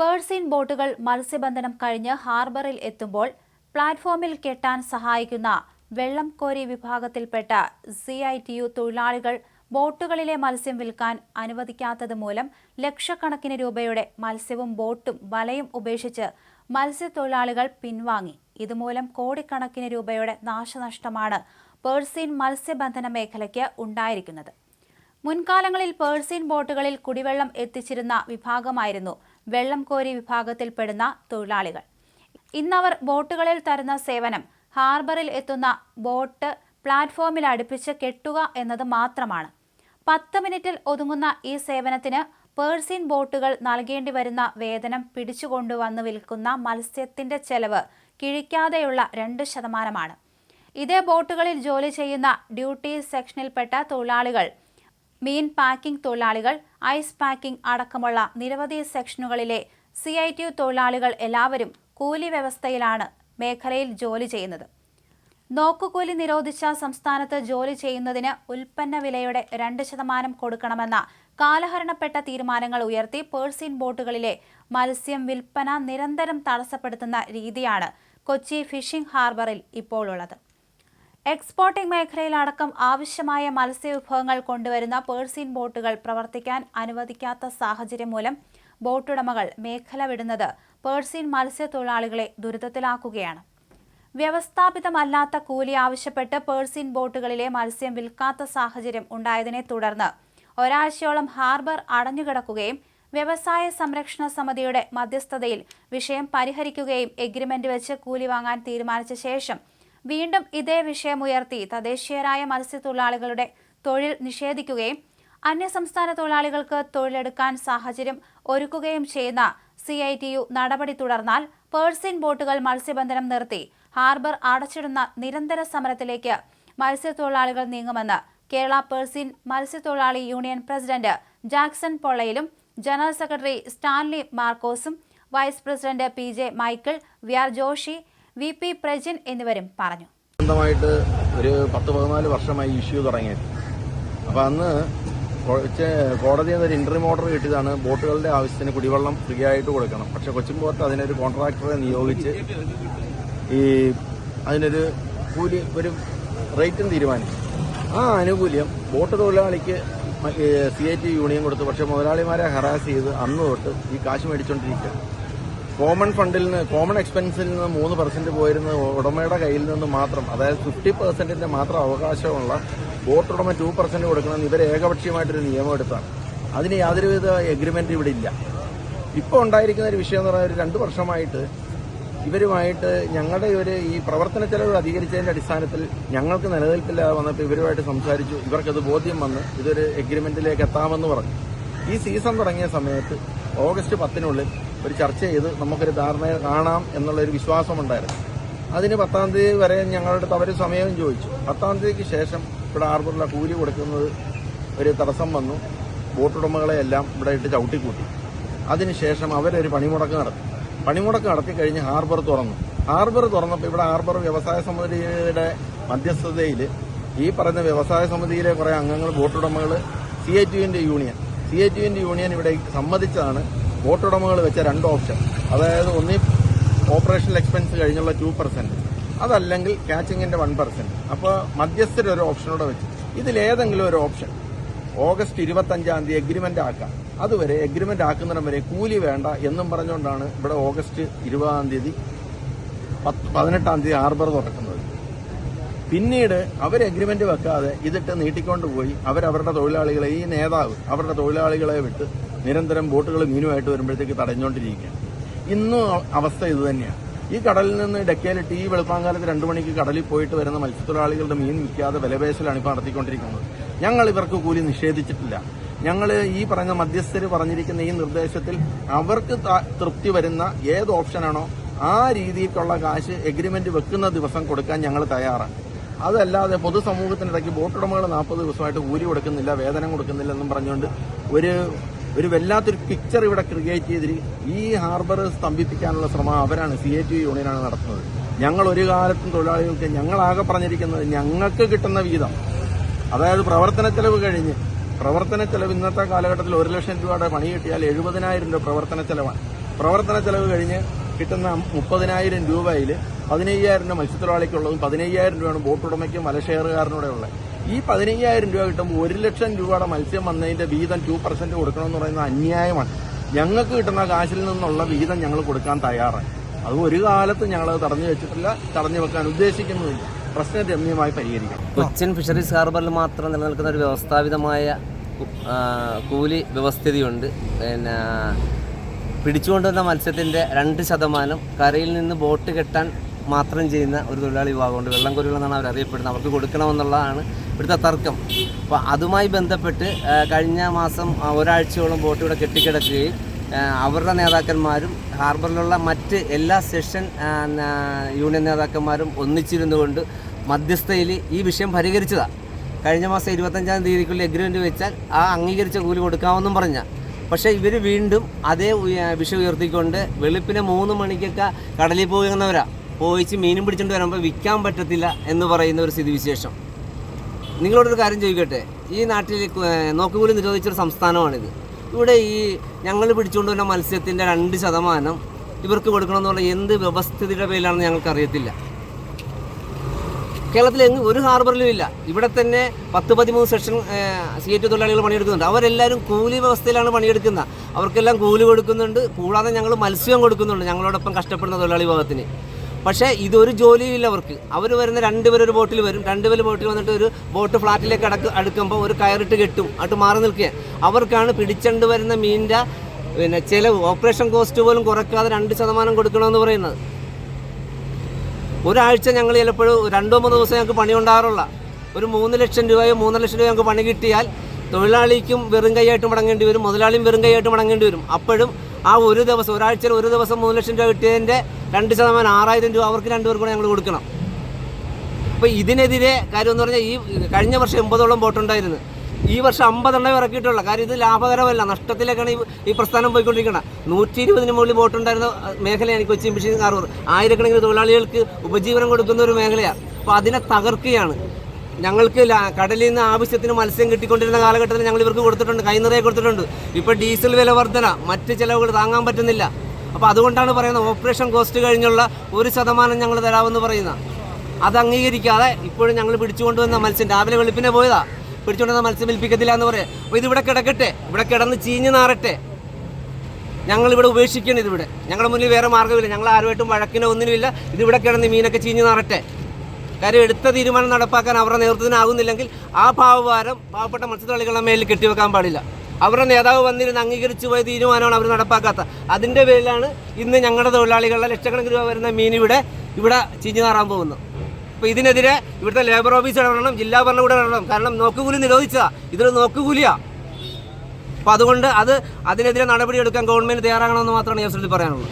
പേഴ്സീൻ ബോട്ടുകൾ മത്സ്യബന്ധനം കഴിഞ്ഞ് ഹാർബറിൽ എത്തുമ്പോൾ പ്ലാറ്റ്ഫോമിൽ കെട്ടാൻ സഹായിക്കുന്ന വെള്ളം കോരി വിഭാഗത്തിൽപ്പെട്ട CITU തൊഴിലാളികൾ ബോട്ടുകളിലെ മത്സ്യം വിൽക്കാൻ അനുവദിക്കാത്തത് മൂലം ലക്ഷക്കണക്കിന് രൂപയുടെ മത്സ്യവും ബോട്ടും വലയും ഉപേക്ഷിച്ച് മത്സ്യത്തൊഴിലാളികൾ പിൻവാങ്ങി. ഇതുമൂലം കോടിക്കണക്കിന് രൂപയുടെ നാശനഷ്ടമാണ് പേഴ്സീൻ മത്സ്യബന്ധന മേഖലയ്ക്ക് ഉണ്ടായിരിക്കുന്നത്. മുൻകാലങ്ങളിൽ പേഴ്സീൻ ബോട്ടുകളിൽ കുടിവെള്ളം എത്തിച്ചിരുന്ന വിഭാഗമായിരുന്നു വെള്ളം കോരി വിഭാഗത്തിൽപ്പെടുന്ന തൊഴിലാളികൾ. ഇന്നവർ ബോട്ടുകളിൽ തരുന്ന സേവനം ഹാർബറിൽ എത്തുന്ന ബോട്ട് പ്ലാറ്റ്ഫോമിൽ അടുപ്പിച്ച് കെട്ടുക എന്നത് മാത്രമാണ്. 10 മിനിറ്റിൽ ഒതുങ്ങുന്ന ഈ സേവനത്തിന് പേഴ്സീൻ ബോട്ടുകൾ നൽകേണ്ടി വരുന്ന വേതനം പിടിച്ചുകൊണ്ടുവന്ന് വിൽക്കുന്ന മത്സ്യത്തിന്റെ ചെലവ് കിഴിക്കാതെയുള്ള 2%. ഇതേ ബോട്ടുകളിൽ ജോലി ചെയ്യുന്ന ഡ്യൂട്ടി സെക്ഷനിൽപ്പെട്ട തൊഴിലാളികൾ, മീൻ പാക്കിംഗ് തൊഴിലാളികൾ, ഐസ് പാക്കിംഗ് അടക്കമുള്ള നിരവധി സെക്ഷനുകളിലെ CITU തൊഴിലാളികൾ എല്ലാവരും കൂലി വ്യവസ്ഥയിലാണ് മേഖലയിൽ ജോലി ചെയ്യുന്നത്. നോക്കുകൂലി നിരോധിച്ച സംസ്ഥാനത്ത് ജോലി ചെയ്യുന്നതിന് ഉൽപ്പന്ന വിലയുടെ 2% കൊടുക്കണമെന്ന കാലഹരണപ്പെട്ട തീരുമാനങ്ങൾ ഉയർത്തി പേഴ്സീൻ ബോട്ടുകളിലെ മത്സ്യം വിൽപ്പന നിരന്തരം തടസ്സപ്പെടുത്തുന്ന രീതിയാണ് കൊച്ചി ഫിഷിംഗ് ഹാർബറിൽ ഇപ്പോൾ ഉള്ളത്. എക്സ്പോർട്ടിംഗ് മേഖലയിലടക്കം ആവശ്യമായ മത്സ്യവിഭവങ്ങൾ കൊണ്ടുവരുന്ന പേഴ്സീൻ ബോട്ടുകൾ പ്രവർത്തിക്കാൻ അനുവദിക്കാത്ത സാഹചര്യം മൂലം ബോട്ടുടമകൾ മേഖല വിടുന്നത് പേഴ്സീൻ മത്സ്യത്തൊഴിലാളികളെ ദുരിതത്തിലാക്കുകയാണ്. വ്യവസ്ഥാപിതമല്ലാത്ത കൂലി ആവശ്യപ്പെട്ട് പേഴ്സീൻ ബോട്ടുകളിലെ മത്സ്യം വിൽക്കാത്ത സാഹചര്യം ഉണ്ടായതിനെ തുടർന്ന് ഒരാഴ്ചയോളം ഹാർബർ അടഞ്ഞുകിടക്കുകയും വ്യവസായ സംരക്ഷണ സമിതിയുടെ മധ്യസ്ഥതയിൽ വിഷയം പരിഹരിക്കുകയും എഗ്രിമെന്റ് വെച്ച് കൂലി വാങ്ങാൻ തീരുമാനിച്ച ശേഷം വീണ്ടും ഇതേ വിഷയമുയർത്തി തദ്ദേശീയരായ മത്സ്യത്തൊഴിലാളികളുടെ തൊഴിൽ നിഷേധിക്കുകയും അന്യസംസ്ഥാന തൊഴിലാളികൾക്ക് തൊഴിലെടുക്കാൻ സാഹചര്യം ഒരുക്കുകയും ചെയ്യുന്ന CITU നടപടി തുടർന്നാൽ പേഴ്സീൻ ബോട്ടുകൾ മത്സ്യബന്ധനം നിർത്തി ഹാർബർ അടച്ചിടുന്ന നിരന്തര സമരത്തിലേക്ക് മത്സ്യത്തൊഴിലാളികൾ നീങ്ങുമെന്ന് കേരള പേഴ്സീൻ മത്സ്യത്തൊഴിലാളി യൂണിയൻ പ്രസിഡന്റ് ജാക്സൺ പൊള്ളയിലും ജനറൽ സെക്രട്ടറി സ്റ്റാൻലി മാർക്കോസും vice president PJ Michael, VR Joshy, VP Prajin എന്നിവരും പറഞ്ഞു. സ്വന്തമായിട്ട് ഒരു 10-14 വർഷമായി ഇഷ്യൂ തുടങ്ങിയത്. അപ്പോൾ അന്ന് കോടതിയിൽ നിന്ന് ഒരു ഇന്റർവ്യൂ ഓർഡർ കിട്ടിയതാണ് ബോട്ടുകളുടെ ആവശ്യത്തിന് കുടിവെള്ളം ഫ്രീ ആയിട്ട് കൊടുക്കണം. പക്ഷെ കൊച്ചിൻ പോർട്ട് അതിനൊരു കോൺട്രാക്ടറെ നിയോഗിച്ച് അതിനൊരു കൂലി ഒരു റേറ്റും തീരുമാനിച്ചു. ആ ആനുകൂല്യം ബോട്ട് തൊഴിലാളിക്ക് CITU യൂണിയൻ കൊടുത്തു. പക്ഷെ മുതലാളിമാരെ ഹറാസ് ചെയ്ത് അന്ന് തൊട്ട് ഈ കാശ് മേടിച്ചുകൊണ്ടിരിക്കുക. കോമൺ ഫണ്ടിൽ നിന്ന്, കോമൺ എക്സ്പെൻസിൽ നിന്ന് 3% പോയിരുന്ന ഉടമയുടെ കയ്യിൽ നിന്ന് മാത്രം, അതായത് 50% മാത്രം അവകാശമുള്ള ബോട്ട് ഉടമ 2% കൊടുക്കണമെന്ന് ഇവർ ഏകപക്ഷീയമായിട്ടൊരു നിയമം എടുത്താണ്. അതിന് യാതൊരുവിധ എഗ്രിമെന്റ് ഇവിടെ ഇല്ല. ഇപ്പോൾ ഉണ്ടായിരിക്കുന്ന ഒരു വിഷയം എന്ന് പറഞ്ഞാൽ 2 വർഷമായിട്ട് ഇവരുമായിട്ട് ഞങ്ങളുടെ ഈ പ്രവർത്തന ചെലവ് അധികരിച്ചതിന്റെ അടിസ്ഥാനത്തിൽ ഞങ്ങൾക്ക് നിലനിൽപ്പില്ലാതെ വന്നപ്പോൾ ഇവരുമായിട്ട് സംസാരിച്ചു. ഇവർക്കത് ബോധ്യം വന്ന് ഇതൊരു എഗ്രിമെന്റിലേക്ക് എത്താമെന്ന് പറഞ്ഞു. ഈ സീസൺ തുടങ്ങിയ സമയത്ത് ഓഗസ്റ്റ് 10-നുള്ളിൽ ഒരു ചർച്ച ചെയ്ത് നമുക്കൊരു ധാരണ കാണാം എന്നുള്ളൊരു വിശ്വാസമുണ്ടായിരുന്നു. അതിന് 10-ാം തീയതി വരെ ഞങ്ങളുടെ അടുത്ത് അവർ സമയവും ചോദിച്ചു. 10-ാം തീയതിക്ക് ശേഷം ഇവിടെ ഹാർബറിലെ കൂലി കൊടുക്കുന്നത് ഒരു തടസ്സം വന്നു. ബോട്ടുടമകളെ എല്ലാം ഇവിടെ ഇട്ട് ചവിട്ടിക്കൂട്ടി. അതിനുശേഷം അവരൊരു പണിമുടക്ക് നടത്തി കഴിഞ്ഞ് ഹാർബർ തുറന്നു. ഹാർബർ തുറന്നപ്പോൾ ഇവിടെ ഹാർബർ വ്യവസായ സമിതിയുടെ മധ്യസ്ഥതയിൽ ഈ പറയുന്ന വ്യവസായ സമിതിയിലെ കുറേ അംഗങ്ങൾ, ബോട്ടുടമകൾ, CITUവിന്റെ യൂണിയൻ ഇവിടെ സമ്മതിച്ചതാണ് ബോട്ടുടമകൾ വെച്ച 2 ഓപ്ഷൻ. അതായത് ഒന്നി ഓപ്പറേഷണൽ എക്സ്പെൻസ് കഴിഞ്ഞുള്ള 2%, അതല്ലെങ്കിൽ ക്യാച്ചിങ്ങിന്റെ 1%. അപ്പോൾ മധ്യസ്ഥരൊരു ഓപ്ഷനോടെ വെച്ച് ഇതിലേതെങ്കിലും ഒരു ഓപ്ഷൻ ഓഗസ്റ്റ് 25-ാം തീയതി എഗ്രിമെന്റ് ആക്കാം. അതുവരെ എഗ്രിമെന്റ് ആക്കുന്നിടം വരെ കൂലി വേണ്ട എന്നും പറഞ്ഞുകൊണ്ടാണ് ഇവിടെ ഓഗസ്റ്റ് 20-ാം തീയതി 18-ാം തീയതി ഹാർബർ തുറക്കുന്നത്. പിന്നീട് അവർ എഗ്രിമെന്റ് വെക്കാതെ ഇതിട്ട് നീട്ടിക്കൊണ്ടുപോയി അവരവരുടെ തൊഴിലാളികളെ, ഈ നേതാവ് അവരുടെ തൊഴിലാളികളെ വിട്ട് നിരന്തരം ബോട്ടുകൾ മീനുമായിട്ട് വരുമ്പോഴത്തേക്ക് തടഞ്ഞുകൊണ്ടിരിക്കുകയാണ്. ഇന്നും അവസ്ഥ ഇതുതന്നെയാണ്. ഈ കടലിൽ നിന്ന് ഡെക്കയിലിട്ട് ഈ വെളുപ്പാങ്കാലത്ത് 2 മണിക്ക് കടലിൽ പോയിട്ട് വരുന്ന മത്സ്യത്തൊഴിലാളികളുടെ മീൻ വിൽക്കാതെ വിലപേശലാണ് ഇപ്പോൾ നടത്തിക്കൊണ്ടിരിക്കുന്നത്. ഞങ്ങൾ ഇവർക്ക് കൂലി നിഷേധിച്ചിട്ടില്ല. ഞങ്ങൾ ഈ പറഞ്ഞ മധ്യസ്ഥര് പറഞ്ഞിരിക്കുന്ന ഈ നിർദ്ദേശത്തിൽ അവർക്ക് തൃപ്തി വരുന്ന ഏത് ഓപ്ഷനാണോ ആ രീതിക്കുള്ള കാശ് എഗ്രിമെന്റ് വെക്കുന്ന ദിവസം കൊടുക്കാൻ ഞങ്ങൾ തയ്യാറാണ്. അതല്ലാതെ പൊതുസമൂഹത്തിനിടയ്ക്ക് ബോട്ടുടമകൾ 40 ദിവസമായിട്ട് കൂലി കൊടുക്കുന്നില്ല, വേതനം കൊടുക്കുന്നില്ല എന്നും പറഞ്ഞുകൊണ്ട് ഒരു വല്ലാത്തൊരു പിക്ചർ ഇവിടെ ക്രിയേറ്റ് ചെയ്തിട്ട് ഈ ഹാർബർ സ്തംഭിപ്പിക്കാനുള്ള ശ്രമം അവരാണ്, CITU യൂണിയനാണ് നടത്തുന്നത്. ഞങ്ങൾ ഒരു കാലത്തും തൊഴിലാളികൾക്ക് ഞങ്ങളാകെ പറഞ്ഞിരിക്കുന്നത് ഞങ്ങൾക്ക് കിട്ടുന്ന വീതം, അതായത് പ്രവർത്തന ചെലവ് ഇന്നത്തെ കാലഘട്ടത്തിൽ 1 ലക്ഷം രൂപയുടെ പണി കിട്ടിയാൽ 70,000 രൂപ പ്രവർത്തന ചെലവാണ്. പ്രവർത്തന ചെലവ് കഴിഞ്ഞ് കിട്ടുന്ന 30,000 രൂപയിൽ 15,000 രൂപ മത്സ്യത്തൊഴിലാളിക്കുള്ളതും 15,000 രൂപയാണ് ബോട്ട് ഉടമയ്ക്കും വലഷെയറുകാരനൂടെ ഉള്ളത്. ഈ 15,000 രൂപ കിട്ടുമ്പോൾ 1 ലക്ഷം രൂപയുടെ മത്സ്യം വന്നതിന്റെ വീതം 2% കൊടുക്കണമെന്ന് പറയുന്നത് അന്യായമാണ്. ഞങ്ങൾക്ക് കിട്ടുന്ന കാശിൽ നിന്നുള്ള വീതം ഞങ്ങൾ കൊടുക്കാൻ തയ്യാറാണ്. അത് ഒരു കാലത്ത് ഞങ്ങളത് തടഞ്ഞു വെച്ചിട്ടില്ല, തടഞ്ഞു വെക്കാൻ ഉദ്ദേശിക്കുന്നുമില്ല. പ്രശ്നം രമ്യമായി പരിഹരിക്കണം. കൊച്ചിൻ ഫിഷറീസ് ഹാർബറിൽ മാത്രം നിലനിൽക്കുന്ന ഒരു വ്യവസ്ഥാപിതമായ കൂലി വ്യവസ്ഥിതിയുണ്ട്. പിന്നെ പിടിച്ചുകൊണ്ടുവന്ന മത്സ്യത്തിൻ്റെ 2% കരയിൽ നിന്ന് ബോട്ട് കെട്ടാൻ മാത്രം ചെയ്യുന്ന ഒരു തൊഴിലാളി വിഭാഗമുണ്ട്. വെള്ളം കൊരുകളെന്നാണ് അവർ അറിയപ്പെടുന്നത്. അവർക്ക് കൊടുക്കണമെന്നുള്ളതാണ് ഇവിടുത്തെ തർക്കം. അപ്പോൾ അതുമായി ബന്ധപ്പെട്ട് കഴിഞ്ഞ മാസം ഒരാഴ്ചയോളം ബോട്ട് ഇവിടെ കെട്ടിക്കിടക്കുകയും അവരുടെ നേതാക്കന്മാരും ഹാർബറിലുള്ള മറ്റ് എല്ലാ സെഷൻ യൂണിയൻ നേതാക്കന്മാരും ഒന്നിച്ചിരുന്നുകൊണ്ട് മധ്യസ്ഥയിൽ ഈ വിഷയം പരിഹരിച്ചതാണ്. കഴിഞ്ഞ മാസം 25-ാം തീയതിക്കുള്ളിൽ എഗ്രിമെൻറ്റ് വെച്ചാൽ ആ അംഗീകരിച്ച കൂലി കൊടുക്കാമെന്നും പറഞ്ഞാൽ, പക്ഷേ ഇവർ വീണ്ടും അതേ വിഷയം ഉയർത്തിക്കൊണ്ട് വെളുപ്പിനെ 3 മണിക്കൊക്കെ കടലിൽ പോകുന്നവരാണ്. പോയിച്ച് മീനും പിടിച്ചുകൊണ്ട് വരുമ്പോൾ വിൽക്കാൻ പറ്റത്തില്ല എന്ന് പറയുന്ന ഒരു സ്ഥിതിവിശേഷം. നിങ്ങളോടൊരു കാര്യം ചോദിക്കട്ടെ, ഈ നാട്ടിൽ നോക്കുകൂലി നിരോധിച്ചൊരു സംസ്ഥാനമാണിത്. ഇവിടെ ഈ ഞങ്ങൾ പിടിച്ചുകൊണ്ട് വരുന്ന മത്സ്യത്തിൻ്റെ 2% ഇവർക്ക് കൊടുക്കണമെന്നുള്ള എന്ത് വ്യവസ്ഥിതിയുടെ പേരിലാണെന്ന് ഞങ്ങൾക്കറിയത്തില്ല. കേരളത്തിൽ ഒരു ഹാർബറിലും ഇല്ല. ഇവിടെ തന്നെ 10-13 സെഷൻ CIT തൊഴിലാളികൾ പണിയെടുക്കുന്നുണ്ട്. അവരെല്ലാവരും കൂലി വ്യവസ്ഥയിലാണ് പണിയെടുക്കുന്നത്. അവർക്കെല്ലാം കൂലി കൊടുക്കുന്നുണ്ട്. കൂടാതെ ഞങ്ങൾ മത്സ്യം കൊടുക്കുന്നുണ്ട് ഞങ്ങളോടൊപ്പം കഷ്ടപ്പെടുന്ന തൊഴിലാളി വിഭാഗത്തിന്. പക്ഷേ ഇതൊരു ജോലിയും ഇല്ല അവർക്ക്. അവർ വരുന്ന 2 പേർ ഒരു ബോട്ടിൽ വരും. 2 പേർ ബോട്ടിൽ വന്നിട്ട് ഒരു ബോട്ട് ഫ്ലാറ്റിലേക്ക് അടുക്കുമ്പോൾ ഒരു കയറിട്ട് കെട്ടും, അത് മാറി നിൽക്കുക. അവർക്കാണ് പിടിച്ചുകൊണ്ട് വരുന്ന മീനിൻ്റെ ചിലവ്, ഓപ്പറേഷൻ കോസ്റ്റ് പോലും കുറയ്ക്കാതെ 2% കൊടുക്കണമെന്ന് പറയുന്നത്. ഒരാഴ്ച ഞങ്ങൾ ചിലപ്പോഴും 2-3 ദിവസം ഞങ്ങൾക്ക് പണി ഉണ്ടാകാറുള്ള ഒരു 3 ലക്ഷം രൂപയോ 3.5 ലക്ഷം രൂപയോ ഞങ്ങൾക്ക് പണി കിട്ടിയാൽ തൊഴിലാളിക്കും വെറും കൈയായിട്ട് മടങ്ങേണ്ടി വരും, മുതലാളിയും വെറും കൈയായിട്ട് മടങ്ങേണ്ടി വരും. അപ്പോഴും ആ ഒരു ദിവസം, ഒരാഴ്ചയിൽ ഒരു ദിവസം 3 ലക്ഷം രൂപ കിട്ടിയതിൻ്റെ 2% 6,000 രൂപ അവർക്ക് 2 പേർക്കും കൂടെ ഞങ്ങൾ കൊടുക്കണം. അപ്പോൾ ഇതിനെതിരെ കാര്യം എന്ന് പറഞ്ഞാൽ ഈ കഴിഞ്ഞ വർഷം 80ഓളം ബോട്ടുണ്ടായിരുന്നു. ഈ വർഷം 50 ഇറക്കിയിട്ടുള്ള കാര്യം ഇത് ലാഭകരമല്ല, നഷ്ടത്തിലേക്കാണ് ഈ പ്രസ്ഥാനം പോയിക്കൊണ്ടിരിക്കുന്നത്. 120-ന് മുകളിൽ ബോട്ടുണ്ടായിരുന്ന മേഖലയാണ് കൊച്ചിൻ ഫിഷിംഗ് ഹാർബർ. ആയിരക്കണക്കിന് തൊഴിലാളികൾക്ക് ഉപജീവനം കൊടുക്കുന്ന ഒരു മേഖലയാണ്. അപ്പോൾ അതിനെ തകർക്കുകയാണ്. ഞങ്ങൾക്ക് കടലിൽ നിന്ന് ആവശ്യത്തിന് മത്സ്യം കിട്ടിക്കൊണ്ടിരുന്ന കാലഘട്ടത്തിൽ ഞങ്ങൾ ഇവർക്ക് കൊടുത്തിട്ടുണ്ട്, കൈനിറയെ കൊടുത്തിട്ടുണ്ട്. ഇപ്പോൾ ഡീസൽ വില വർധന, മറ്റ് ചിലവുകൾ താങ്ങാൻ പറ്റുന്നില്ല. അപ്പോൾ അതുകൊണ്ടാണ് പറയുന്നത് ഓപ്പറേഷൻ കോസ്റ്റ് കഴിഞ്ഞുള്ള 1% ഞങ്ങൾ തരാമെന്ന് പറയുന്നത്. അത് അംഗീകരിക്കാതെ ഇപ്പോഴും ഞങ്ങൾ പിടിച്ചുകൊണ്ടുവന്ന മത്സ്യം രാവിലെ വെളുപ്പിനെ പോയതാ, പിടിച്ചുകൊണ്ടുവന്ന മത്സ്യം വിൽപ്പിക്കത്തില്ല എന്ന് പറയാം. അപ്പോൾ ഇതിവിടെ കിടക്കട്ടെ, ഇവിടെ കിടന്ന് ചീഞ്ഞ് നാറട്ടെ. ഞങ്ങളിവിടെ ഉപേക്ഷിക്കണം. ഇതിവിടെ ഞങ്ങളുടെ മുന്നിൽ വേറെ മാർഗ്ഗമില്ല. ഞങ്ങൾ ആരുമായിട്ടും വഴക്കിനോ ഒന്നിനുമില്ല. ഇതിവിടെ കിടന്ന് മീനൊക്കെ ചീഞ്ഞ് നാറട്ടെ. കാര്യം എടുത്ത തീരുമാനം നടപ്പാക്കാൻ അവരുടെ നേതൃത്വത്തിനാകുന്നില്ലെങ്കിൽ ആ ഭാവഭാരം പാവപ്പെട്ട മത്സ്യത്തൊഴിലാളികളുടെ മേലിൽ കെട്ടിവെക്കാൻ പാടില്ല. അവരുടെ നേതാവ് വന്നിരുന്ന് അംഗീകരിച്ചു പോയ തീരുമാനമാണ് അവർ നടപ്പാക്കാത്ത. അതിൻ്റെ പേരിലാണ് ഇന്ന് ഞങ്ങളുടെ തൊഴിലാളികളുടെ ലക്ഷക്കണക്കിന് രൂപ വരുന്ന മീൻ ഇവിടെ ചീഞ്ഞു നാറാൻ പോകുന്നത്. അപ്പോൾ ഇതിനെതിരെ ഇവിടുത്തെ ലേബർ ഓഫീസ് ഇടപെടണം, ജില്ലാ ഭരണകൂടം ഇടപെടണം. കാരണം നോക്കുകൂലി നിരോധിച്ചതാണ്, ഇതൊരു നോക്കുകൂലിയാണ്. അപ്പോൾ അതുകൊണ്ട് അതിനെതിരെ നടപടിയെടുക്കാൻ ഗവൺമെൻറ് തയ്യാറാകണമെന്ന് മാത്രമാണ് ഈ അവസരത്തിൽ പറയാനുള്ളത്.